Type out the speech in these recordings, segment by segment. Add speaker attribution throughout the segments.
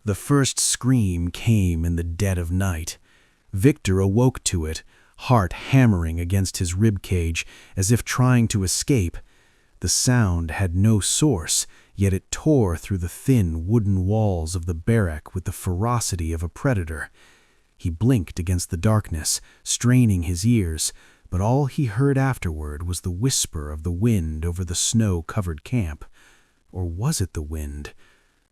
Speaker 1: The first scream came in the dead of night. Viktor awoke to it, heart hammering against his ribcage as if trying to escape. The sound had no source, yet it tore through the thin wooden walls of the barrack with the ferocity of a predator. He blinked against the darkness, straining his ears, but all he heard afterward was the whisper of the wind over the snow-covered camp. Or was it the wind?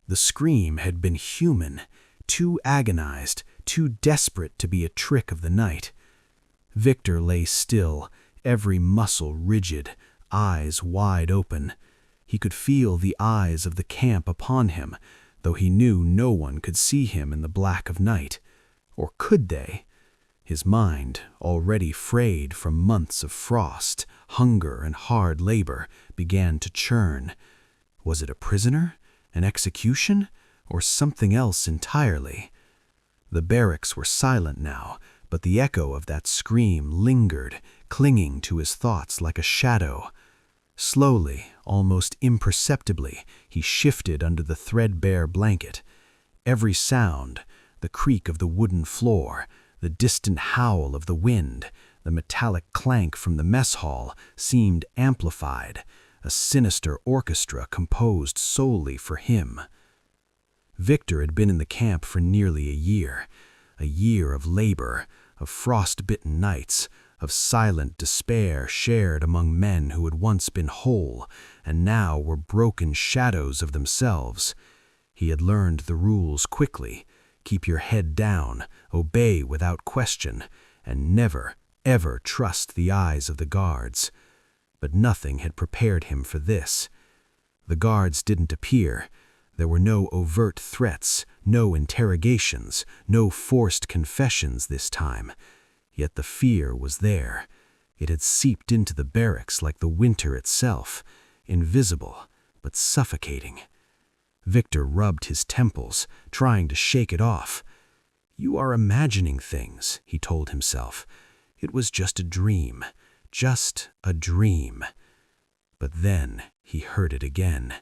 Speaker 1: The scream had been human, too agonized, too desperate to be a trick of the night. Viktor lay still, every muscle rigid, eyes wide open. He could feel the eyes of the camp upon him, though he knew no one could see him in the black of night. Or could they? His mind, already frayed from months of frost, hunger, and hard labor, began to churn. Was it a prisoner, an execution, or something else entirely? The barracks were silent now, but the echo of that scream lingered, clinging to his thoughts like a shadow. Slowly, almost imperceptibly, he shifted under the threadbare blanket. Every sound, the creak of the wooden floor, the distant howl of the wind, the metallic clank from the mess hall, seemed amplified, a sinister orchestra composed solely for him. Viktor had been in the camp for nearly a year of labor, of frost-bitten nights, of silent despair shared among men who had once been whole and now were broken shadows of themselves. He had learned the rules quickly: keep your head down, obey without question, and never, ever trust the eyes of the guards. But nothing had prepared him for this. The guards didn't appear. There were no overt threats, no interrogations, no forced confessions this time. Yet the fear was there. It had seeped into the barracks like the winter itself, invisible but suffocating. Viktor rubbed his temples, trying to shake it off. "You are imagining things," he told himself. "It was just a dream, just a dream." But then he heard it again.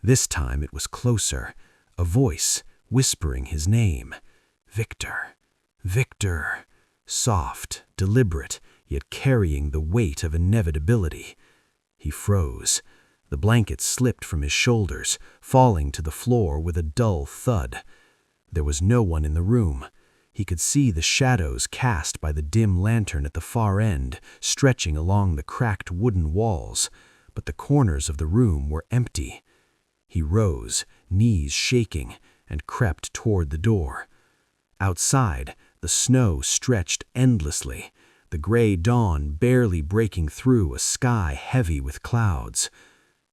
Speaker 1: This time it was closer, a voice whispering his name. Viktor, Viktor. Soft, deliberate, yet carrying the weight of inevitability. He froze. The blanket slipped from his shoulders, falling to the floor with a dull thud. There was no one in the room. He could see the shadows cast by the dim lantern at the far end, stretching along the cracked wooden walls, but the corners of the room were empty. He rose, knees shaking, and crept toward the door. Outside, the snow stretched endlessly, the gray dawn barely breaking through a sky heavy with clouds.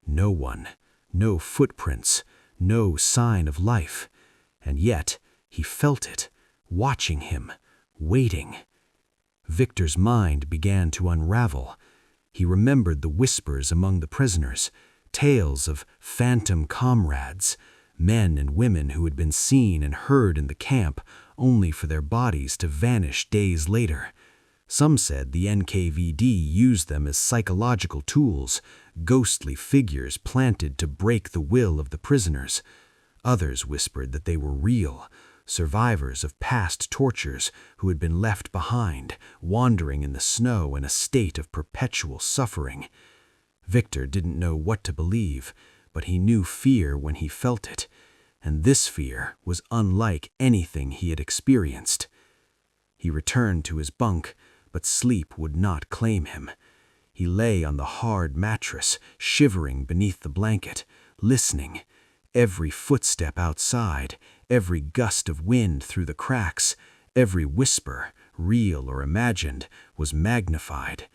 Speaker 1: No one, no footprints, no sign of life. And yet he felt it, watching him, waiting. Viktor's mind began to unravel. He remembered the whispers among the prisoners, tales of phantom comrades, men and women who had been seen and heard in the camp, only for their bodies to vanish days later. Some said the NKVD used them as psychological tools, ghostly figures planted to break the will of the prisoners. Others whispered that they were real, survivors of past tortures who had been left behind, wandering in the snow in a state of perpetual suffering. Viktor didn't know what to believe, but he knew fear when he felt it, and this fear was unlike anything he had experienced. He returned to his bunk, but sleep would not claim him. He lay on the hard mattress, shivering beneath the blanket, listening. Every footstep outside, every gust of wind through the cracks, every whisper, real or imagined, was magnified.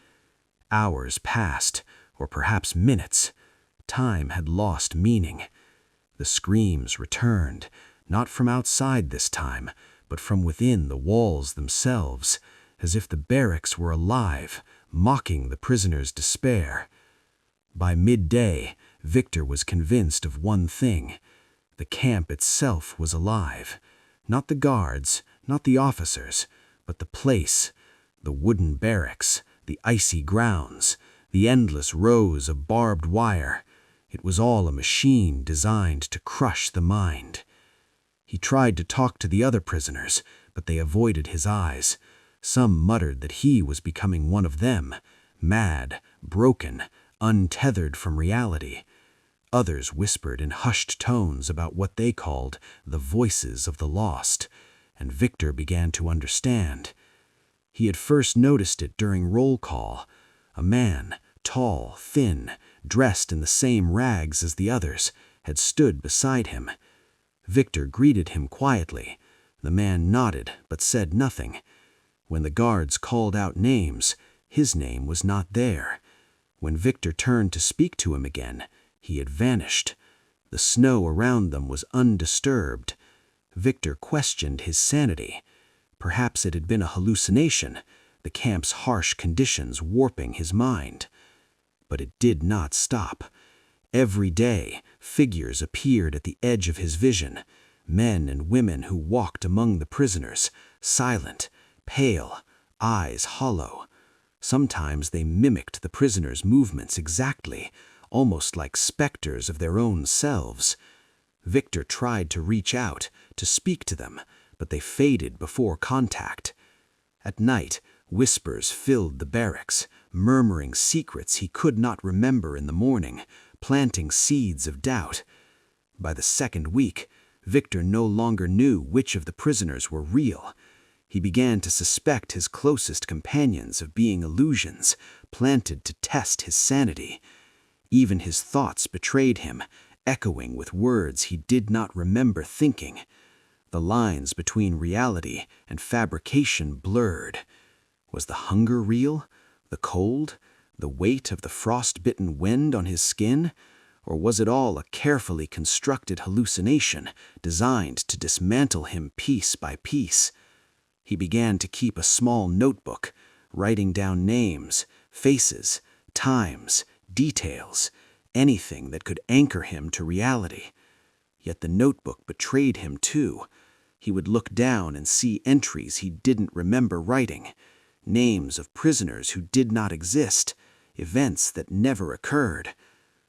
Speaker 1: Hours passed, or perhaps minutes. Time had lost meaning. The screams returned, not from outside this time, but from within the walls themselves, as if the barracks were alive, mocking the prisoners' despair. By midday, Viktor was convinced of one thing: the camp itself was alive. Not the guards, not the officers, but the place, the wooden barracks, the icy grounds, the endless rows of barbed wire. It was all a machine designed to crush the mind. He tried to talk to the other prisoners, but they avoided his eyes. Some muttered that he was becoming one of them, mad, broken, untethered from reality. Others whispered in hushed tones about what they called the voices of the lost, and Viktor began to understand. He had first noticed it during roll call. A man, tall, thin, dressed in the same rags as the others, had stood beside him. Viktor greeted him quietly. The man nodded but said nothing. When the guards called out names, his name was not there. When Viktor turned to speak to him again, he had vanished. The snow around them was undisturbed. Viktor questioned his sanity. Perhaps it had been a hallucination, the camp's harsh conditions warping his mind. But it did not stop. Every day, figures appeared at the edge of his vision, men and women who walked among the prisoners, silent, pale, eyes hollow. Sometimes they mimicked the prisoners' movements exactly, almost like specters of their own selves. Viktor tried to reach out, to speak to them, but they faded before contact. At night, whispers filled the barracks, murmuring secrets he could not remember in the morning, planting seeds of doubt. By the second week, Viktor no longer knew which of the prisoners were real. He began to suspect his closest companions of being illusions, planted to test his sanity. Even his thoughts betrayed him, echoing with words he did not remember thinking. The lines between reality and fabrication blurred. Was the hunger real? The cold? The weight of the frost-bitten wind on his skin? Or was it all a carefully constructed hallucination designed to dismantle him piece by piece? He began to keep a small notebook, writing down names, faces, times, details, anything that could anchor him to reality. Yet the notebook betrayed him too. He would look down and see entries he didn't remember writing, names of prisoners who did not exist, events that never occurred.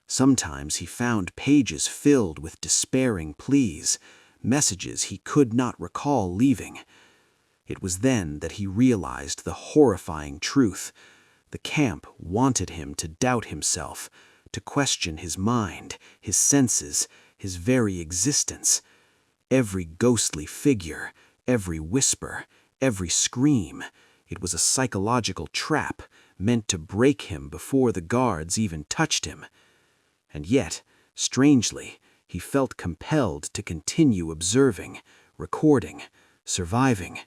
Speaker 1: Sometimes he found pages filled with despairing pleas, messages he could not recall leaving. It was then that he realized the horrifying truth. The camp wanted him to doubt himself, to question his mind, his senses, his very existence. Every ghostly figure, every whisper, every scream, it was a psychological trap meant to break him before the guards even touched him. And yet, strangely, he felt compelled to continue observing, recording, surviving.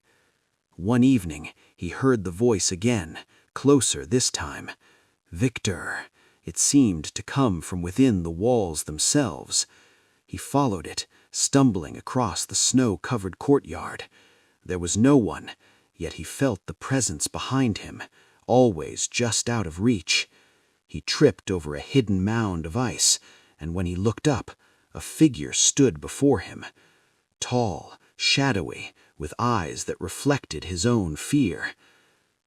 Speaker 1: One evening, he heard the voice again, closer this time. Viktor. It seemed to come from within the walls themselves. He followed it, stumbling across the snow-covered courtyard. There was no one, yet he felt the presence behind him, always just out of reach. He tripped over a hidden mound of ice, and when he looked up, a figure stood before him. Tall, shadowy, with eyes that reflected his own fear.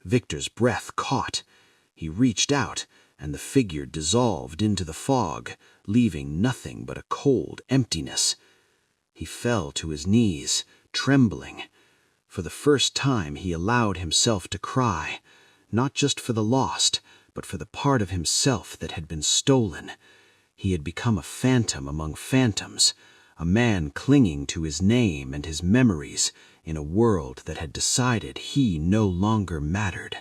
Speaker 1: Viktor's breath caught. He reached out, and the figure dissolved into the fog, leaving nothing but a cold emptiness. He fell to his knees, trembling. For the first time he allowed himself to cry, not just for the lost, but for the part of himself that had been stolen. He had become a phantom among phantoms, a man clinging to his name and his memories in a world that had decided he no longer mattered.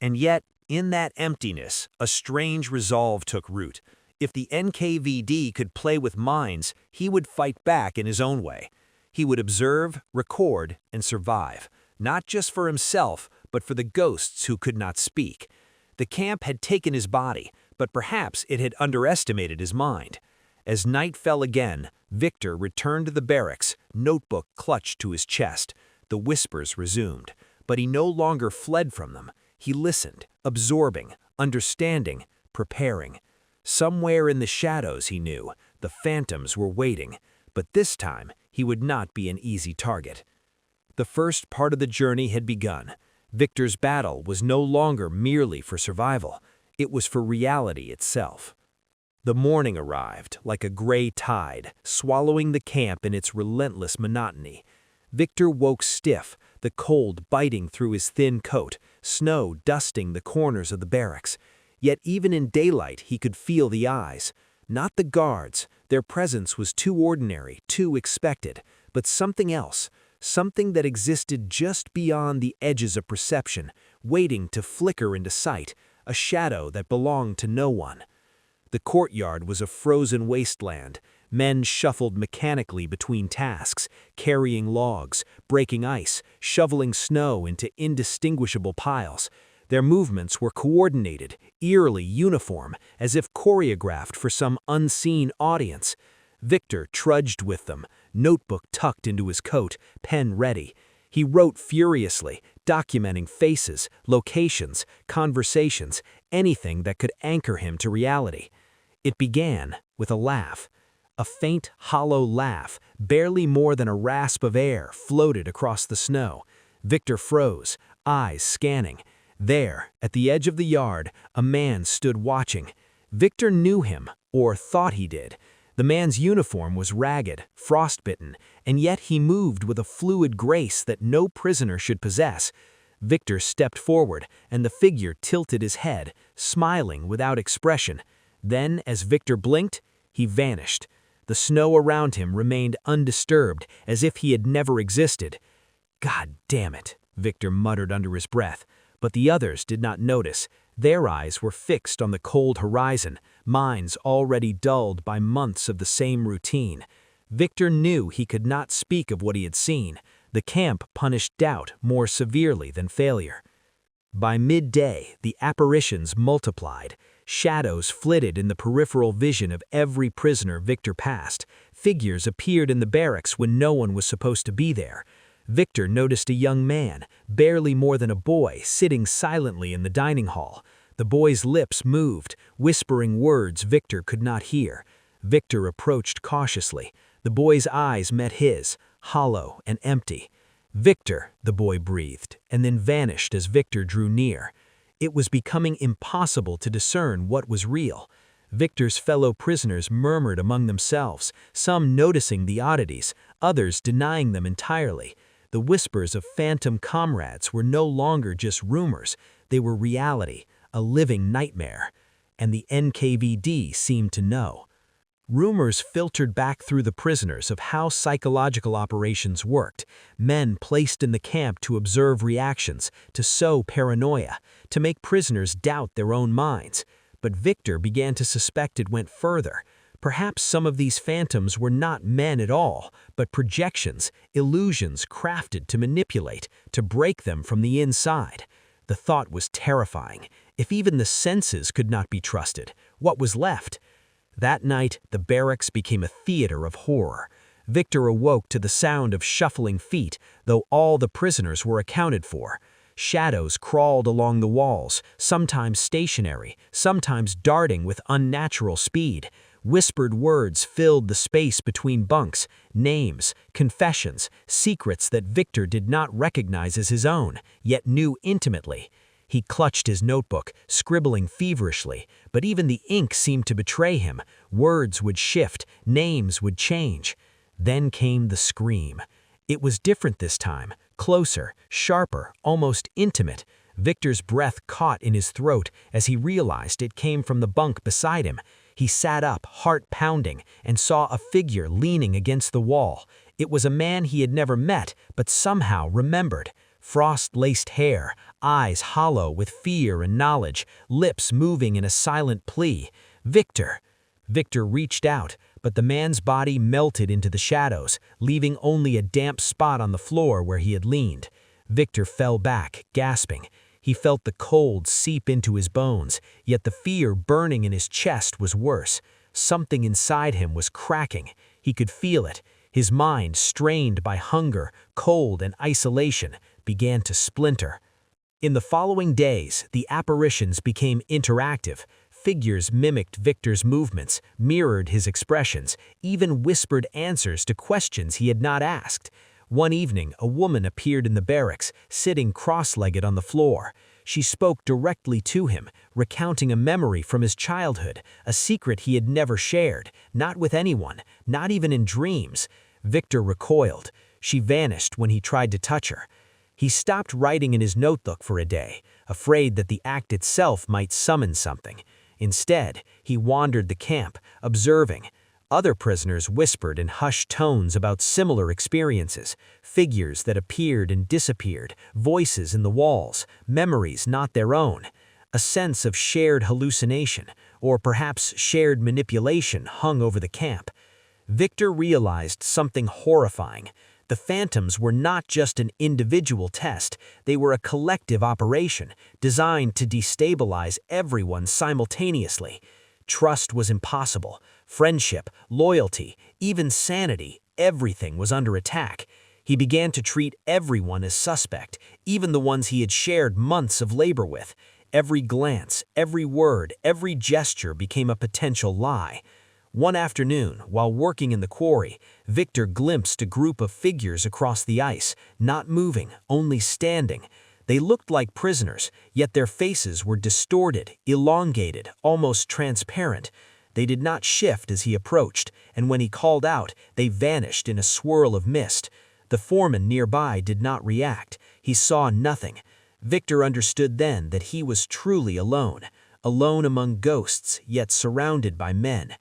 Speaker 2: And yet, in that emptiness, a strange resolve took root. If the NKVD could play with minds, he would fight back in his own way. He would observe, record, and survive, not just for himself, but for the ghosts who could not speak. The camp had taken his body, but perhaps it had underestimated his mind. As night fell again, Viktor returned to the barracks, notebook clutched to his chest. The whispers resumed, but he no longer fled from them. He listened, absorbing, understanding, preparing. Somewhere in the shadows, he knew, the phantoms were waiting, but this time he would not be an easy target. The first part of the journey had begun. Viktor's battle was no longer merely for survival. It was for reality itself. The morning arrived, like a gray tide, swallowing the camp in its relentless monotony. Viktor woke stiff, the cold biting through his thin coat, snow dusting the corners of the barracks. Yet even in daylight he could feel the eyes. Not the guards, their presence was too ordinary, too expected, but something else, something that existed just beyond the edges of perception, waiting to flicker into sight, a shadow that belonged to no one. The courtyard was a frozen wasteland. Men shuffled mechanically between tasks, carrying logs, breaking ice, shoveling snow into indistinguishable piles. Their movements were coordinated, eerily uniform, as if choreographed for some unseen audience. Viktor trudged with them, notebook tucked into his coat, pen ready. He wrote furiously, documenting faces, locations, conversations, anything that could anchor him to reality. It began with a laugh. A faint, hollow laugh, barely more than a rasp of air, floated across the snow. Viktor froze, eyes scanning. There, at the edge of the yard, a man stood watching. Viktor knew him, or thought he did. The man's uniform was ragged, frostbitten, and yet he moved with a fluid grace that no prisoner should possess. Viktor stepped forward, and the figure tilted his head, smiling without expression. Then, as Viktor blinked, he vanished. The snow around him remained undisturbed, as if he had never existed. "God damn it," Viktor muttered under his breath, but the others did not notice. Their eyes were fixed on the cold horizon, minds already dulled by months of the same routine. Viktor knew he could not speak of what he had seen. The camp punished doubt more severely than failure. By midday, the apparitions multiplied. Shadows flitted in the peripheral vision of every prisoner Viktor passed. Figures appeared in the barracks when no one was supposed to be there. Viktor noticed a young man, barely more than a boy, sitting silently in the dining hall. The boy's lips moved, whispering words Viktor could not hear. Viktor approached cautiously. The boy's eyes met his, hollow and empty. "Viktor," the boy breathed, and then vanished as Viktor drew near. It was becoming impossible to discern what was real. Viktor's fellow prisoners murmured among themselves, some noticing the oddities, others denying them entirely. The whispers of phantom comrades were no longer just rumors, they were reality, a living nightmare. And the NKVD seemed to know. Rumors filtered back through the prisoners of how psychological operations worked, men placed in the camp to observe reactions, to sow paranoia, to make prisoners doubt their own minds. But Viktor began to suspect it went further. Perhaps some of these phantoms were not men at all, but projections, illusions crafted to manipulate, to break them from the inside. The thought was terrifying. If even the senses could not be trusted, what was left? That night, the barracks became a theater of horror. Viktor awoke to the sound of shuffling feet, though all the prisoners were accounted for. Shadows crawled along the walls, sometimes stationary, sometimes darting with unnatural speed. Whispered words filled the space between bunks, names, confessions, secrets that Viktor did not recognize as his own, yet knew intimately. He clutched his notebook, scribbling feverishly, but even the ink seemed to betray him. Words would shift, names would change. Then came the scream. It was different this time, closer, sharper, almost intimate. Viktor's breath caught in his throat as he realized it came from the bunk beside him. He sat up, heart pounding, and saw a figure leaning against the wall. It was a man he had never met, but somehow remembered. Frost-laced hair, eyes hollow with fear and knowledge, lips moving in a silent plea. "Viktor!" Viktor reached out, but the man's body melted into the shadows, leaving only a damp spot on the floor where he had leaned. Viktor fell back, gasping. He felt the cold seep into his bones, yet the fear burning in his chest was worse. Something inside him was cracking. He could feel it. His mind, strained by hunger, cold, and isolation, began to splinter. In the following days, the apparitions became interactive. Figures mimicked Viktor's movements, mirrored his expressions, even whispered answers to questions he had not asked. One evening, a woman appeared in the barracks, sitting cross-legged on the floor. She spoke directly to him, recounting a memory from his childhood, a secret he had never shared, not with anyone, not even in dreams. Viktor recoiled. She vanished when he tried to touch her. He stopped writing in his notebook for a day, afraid that the act itself might summon something. Instead, he wandered the camp, observing. Other prisoners whispered in hushed tones about similar experiences, figures that appeared and disappeared, voices in the walls, memories not their own. A sense of shared hallucination, or perhaps shared manipulation, hung over the camp. Viktor realized something horrifying. The phantoms were not just an individual test, they were a collective operation, designed to destabilize everyone simultaneously. Trust was impossible. Friendship, loyalty, even sanity, everything was under attack. He began to treat everyone as suspect, even the ones he had shared months of labor with. Every glance, every word, every gesture became a potential lie. One afternoon, while working in the quarry, Viktor glimpsed a group of figures across the ice, not moving, only standing. They looked like prisoners, yet their faces were distorted, elongated, almost transparent. They did not shift as he approached, and when he called out, they vanished in a swirl of mist. The foreman nearby did not react. He saw nothing. Viktor understood then that he was truly alone, alone among ghosts, yet surrounded by men.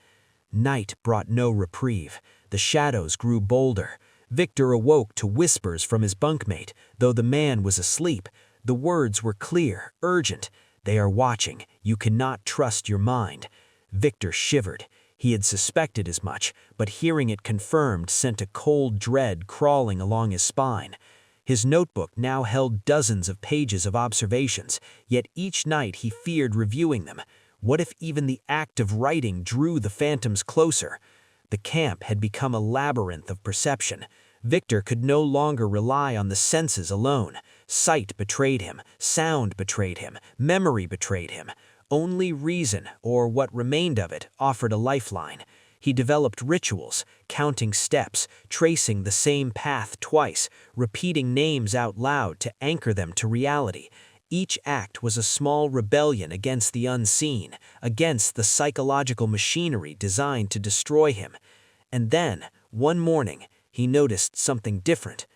Speaker 2: Night brought no reprieve. The shadows grew bolder. Viktor awoke to whispers from his bunkmate, though the man was asleep. The words were clear, urgent. "They are watching. You cannot trust your mind." Viktor shivered. He had suspected as much, but hearing it confirmed sent a cold dread crawling along his spine. His notebook now held dozens of pages of observations, yet each night he feared reviewing them. What if even the act of writing drew the phantoms closer? The camp had become a labyrinth of perception. Viktor could no longer rely on the senses alone. Sight betrayed him, sound betrayed him, memory betrayed him. Only reason, or what remained of it, offered a lifeline. He developed rituals, counting steps, tracing the same path twice, repeating names out loud to anchor them to reality. Each act was a small rebellion against the unseen, against the psychological machinery designed to destroy him. And then, one morning, he noticed something different.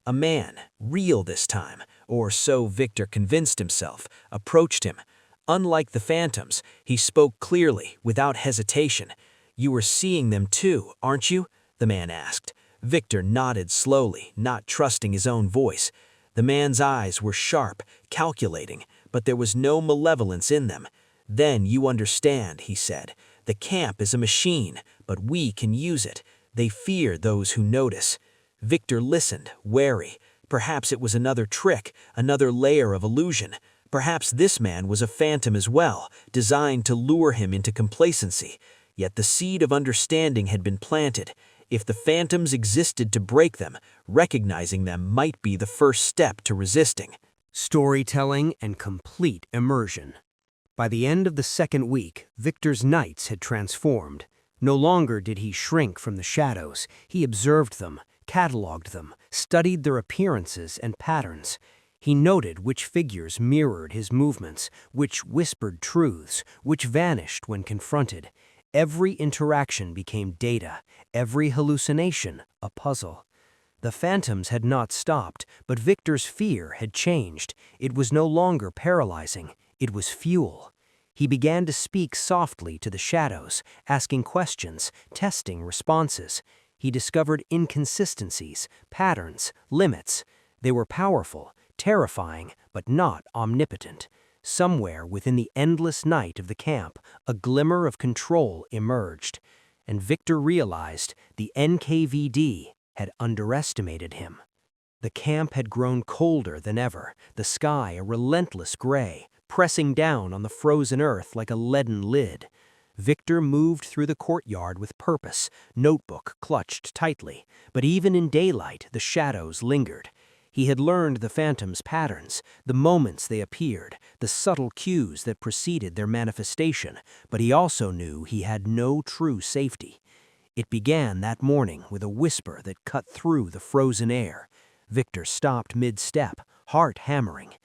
Speaker 2: A man, real this time, or so Viktor convinced himself, approached him. Unlike the phantoms, he spoke clearly, without hesitation. "You are seeing them too, aren't you?" the man asked. Viktor nodded slowly, not trusting his own voice. The man's eyes were sharp, calculating, but there was no malevolence in them. "Then you understand," he said. "The camp is a machine, but we can use it. They fear those who notice." Viktor listened, wary. Perhaps it was another trick, another layer of illusion. Perhaps this man was a phantom as well, designed to lure him into complacency. Yet the seed of understanding had been planted. If the phantoms existed to break them, recognizing them might be the first step to resisting.
Speaker 3: Storytelling and complete immersion. By the end of the second week, Viktor's nights had transformed. No longer did he shrink from the shadows. He observed them, cataloged them, studied their appearances and patterns. He noted which figures mirrored his movements, which whispered truths, which vanished when confronted. Every interaction became data, every hallucination a puzzle. The phantoms had not stopped, but Viktor's fear had changed. It was no longer paralyzing, it was fuel. He began to speak softly to the shadows, asking questions, testing responses. He discovered inconsistencies, patterns, limits. They were powerful, terrifying, but not omnipotent. Somewhere within the endless night of the camp, a glimmer of control emerged, and Viktor realized the NKVD had underestimated him. The camp had grown colder than ever, the sky a relentless gray, pressing down on the frozen earth like a leaden lid. Viktor moved through the courtyard with purpose, notebook clutched tightly, but even in daylight the shadows lingered. He had learned the phantoms' patterns, the moments they appeared, the subtle cues that preceded their manifestation, but he also knew he had no true safety. It began that morning with a whisper that cut through the frozen air. Viktor stopped mid-step, heart hammering.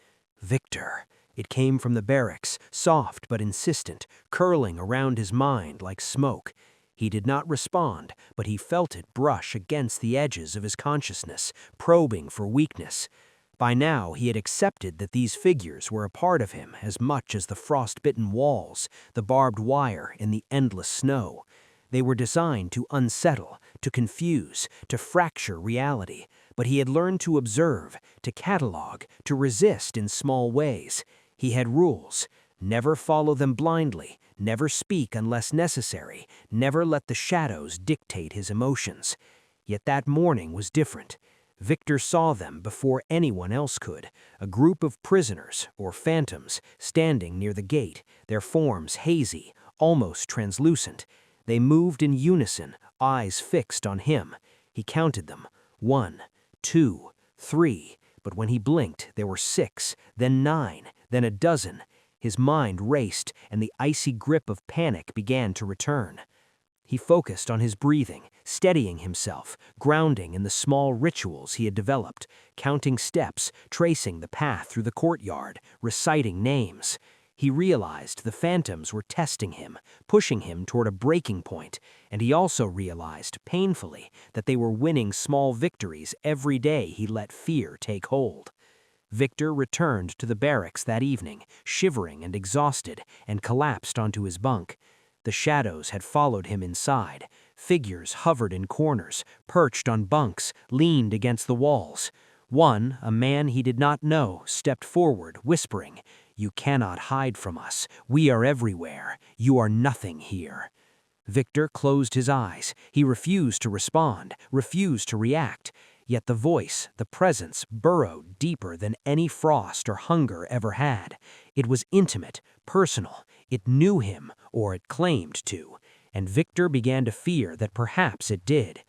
Speaker 3: Viktor. It came from the barracks, soft but insistent, curling around his mind like smoke. He did not respond, but he felt it brush against the edges of his consciousness, probing for weakness. By now, he had accepted that these figures were a part of him as much as the frost-bitten walls, the barbed wire, and the endless snow. They were designed to unsettle, to confuse, to fracture reality, but he had learned to observe, to catalog, to resist in small ways. He had rules. Never follow them blindly, never speak unless necessary, never let the shadows dictate his emotions. Yet that morning was different. Viktor saw them before anyone else could, a group of prisoners, or phantoms, standing near the gate, their forms hazy, almost translucent. They moved in unison, eyes fixed on him. He counted them. 1, 2, 3, but when he blinked, there were 6, then 9, then a dozen. His mind raced, and the icy grip of panic began to return. He focused on his breathing, steadying himself, grounding in the small rituals he had developed, counting steps, tracing the path through the courtyard, reciting names. He realized the phantoms were testing him, pushing him toward a breaking point, and he also realized, painfully, that they were winning small victories every day he let fear take hold. Viktor returned to the barracks that evening, shivering and exhausted, and collapsed onto his bunk. The shadows had followed him inside. Figures hovered in corners, perched on bunks, leaned against the walls. One, a man he did not know, stepped forward, whispering, "You cannot hide from us. We are everywhere. You are nothing here." Viktor closed his eyes. He refused to respond, refused to react. Yet the voice, the presence, burrowed deeper than any frost or hunger ever had. It was intimate, personal. It knew him, or it claimed to, and Viktor began to fear that perhaps it did.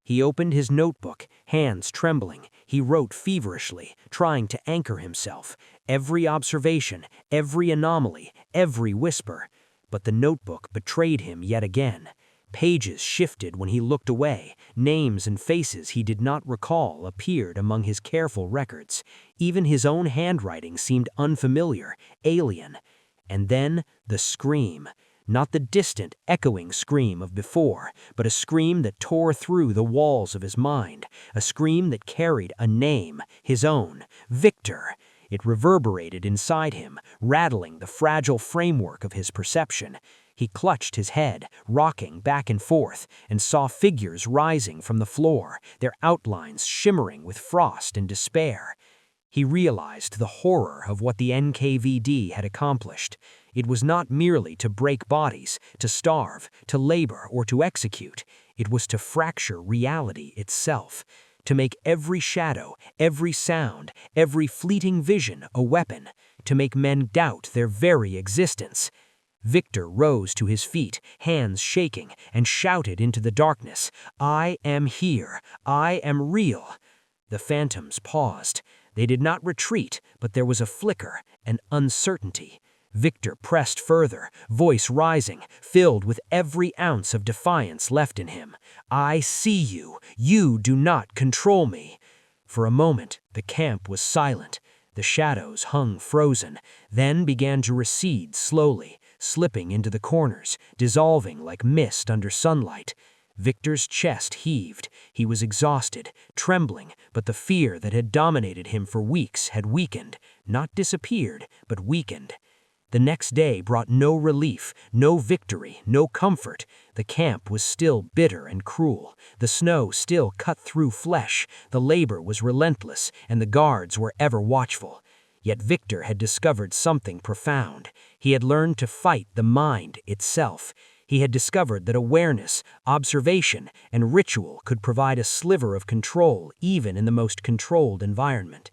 Speaker 3: He opened his notebook, hands trembling. He wrote feverishly, trying to anchor himself. Every observation, every anomaly, every whisper. But the notebook betrayed him yet again. Pages shifted when he looked away. Names and faces he did not recall appeared among his careful records. Even his own handwriting seemed unfamiliar, alien. And then the scream. Not the distant, echoing scream of before, but a scream that tore through the walls of his mind, a scream that carried a name, his own, Viktor. It reverberated inside him, rattling the fragile framework of his perception. He clutched his head, rocking back and forth, and saw figures rising from the floor, their outlines shimmering with frost and despair. He realized the horror of what the NKVD had accomplished. It was not merely to break bodies, to starve, to labor, or to execute. It was to fracture reality itself, to make every shadow, every sound, every fleeting vision a weapon, to make men doubt their very existence. Viktor rose to his feet, hands shaking, and shouted into the darkness, "I am here. I am real." The phantoms paused. They did not retreat, but there was a flicker, an uncertainty. Viktor pressed further, voice rising, filled with every ounce of defiance left in him. "I see you. You do not control me." For a moment, the camp was silent. The shadows hung frozen, then began to recede slowly, slipping into the corners, dissolving like mist under sunlight. Viktor's chest heaved. He was exhausted, trembling, but the fear that had dominated him for weeks had weakened, not disappeared, but weakened. The next day brought no relief, no victory, no comfort. The camp was still bitter and cruel. The snow still cut through flesh. The labor was relentless, and the guards were ever watchful. Yet Viktor had discovered something profound. He had learned to fight the mind itself. He had discovered that awareness, observation, and ritual could provide a sliver of control even in the most controlled environment.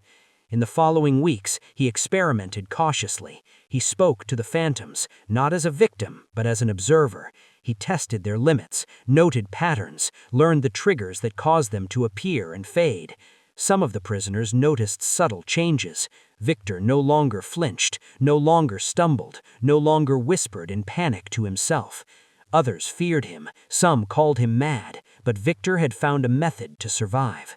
Speaker 3: In the following weeks, he experimented cautiously. He spoke to the phantoms, not as a victim, but as an observer. He tested their limits, noted patterns, learned the triggers that caused them to appear and fade. Some of the prisoners noticed subtle changes. Viktor no longer flinched, no longer stumbled, no longer whispered in panic to himself. Others feared him, some called him mad, but Viktor had found a method to survive.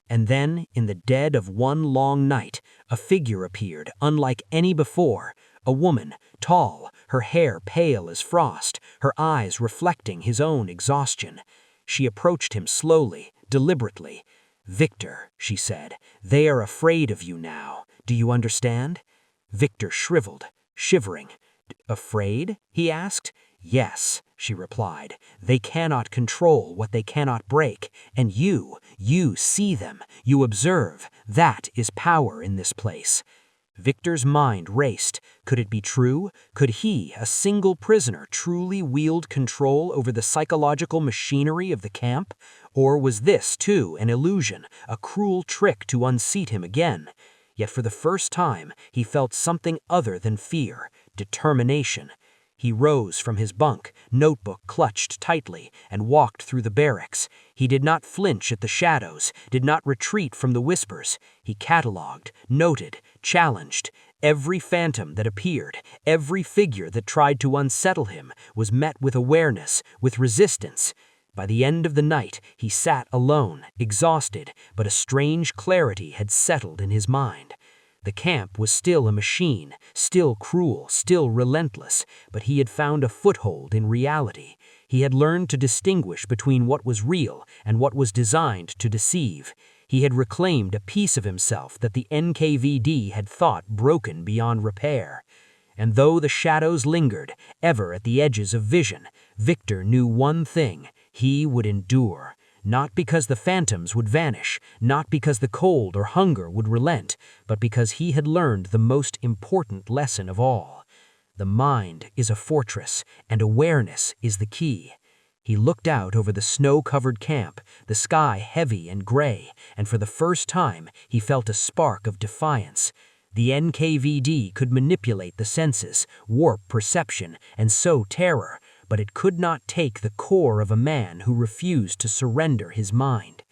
Speaker 3: And then, in the dead of one long night, A figure appeared, unlike any before. A woman, tall, her hair pale as frost, her eyes reflecting his own exhaustion. She approached him slowly, deliberately. "Viktor," she said, "they are afraid of you now. Do you understand?" Viktor shriveled, shivering. "Afraid?" he asked. "Yes," she replied. "They cannot control what they cannot break, and you see them, you observe. That is power in this place." Viktor's mind raced. Could it be true? Could he, a single prisoner, truly wield control over the psychological machinery of the camp? Or was this, too, an illusion, a cruel trick to unseat him again? Yet for the first time, he felt something other than fear, determination. He rose from his bunk, notebook clutched tightly, and walked through the barracks. He did not flinch at the shadows, did not retreat from the whispers. He catalogued, noted, challenged. Every phantom that appeared, every figure that tried to unsettle him, was met with awareness, with resistance. By the end of the night, he sat alone, exhausted, but a strange clarity had settled in his mind. The camp was still a machine, still cruel, still relentless, but he had found a foothold in reality. He had learned to distinguish between what was real and what was designed to deceive. He had reclaimed a piece of himself that the NKVD had thought broken beyond repair. And though the shadows lingered, ever at the edges of vision, Viktor knew one thing: he would endure. Not because the phantoms would vanish, not because the cold or hunger would relent, but because he had learned the most important lesson of all. The mind is a fortress, and awareness is the key. He looked out over the snow-covered camp, the sky heavy and gray, and for the first time he felt a spark of defiance. The NKVD could manipulate the senses, warp perception, and sow terror, but it could not take the core of a man who refused to surrender his mind.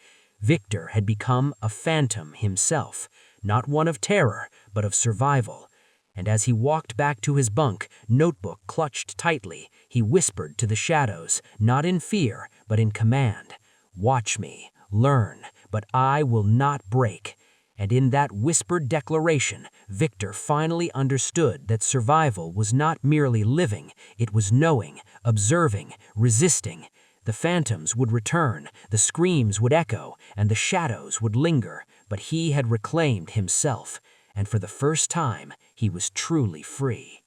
Speaker 3: Viktor had become a phantom himself, not one of terror, but of survival. And as he walked back to his bunk, notebook clutched tightly, he whispered to the shadows, not in fear, but in command. "Watch me, learn, but I will not break." And in that whispered declaration, Viktor finally understood that survival was not merely living, it was knowing, observing, resisting. The phantoms would return, the screams would echo, and the shadows would linger, but he had reclaimed himself, and for the first time he was truly free.